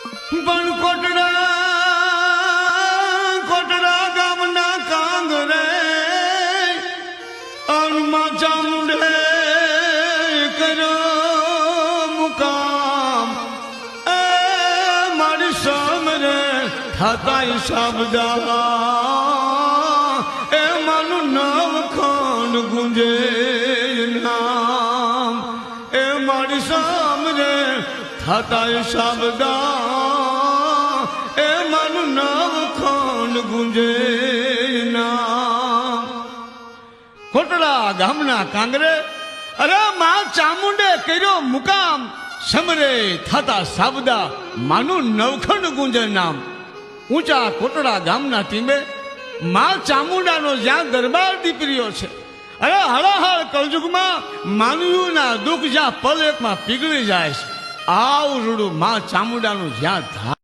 પણ કોટડા ગામના કાંગરે અણમાં ચામુંડે કર્યો મુકામ એ મારી સામરે થાતા શાબદા એ મારું નામ ખંડ ગુંજે નામ એ મારી સામરે થાતા શાબદા એ મારું નામ ખંડ ગુંજે નામ કોટડા ગામના કાંગરે અરે માં ચામુંડે કર્યો મુકામ સમરે થાતા સાબદા માનું નવખંડ ગુંજે નામ ઊંચા કોટડા ગામના ટીમે માં ચામુંડાનો જ્યાં દરબાર દીપર્યો છે અરે હળહળ કળજુગમાં માનવીઓના દુઃખ જ્યાં પલ એકમાં પીગળી જાય છે આવ રૂડું માં ચામુંડાનું જ્યાં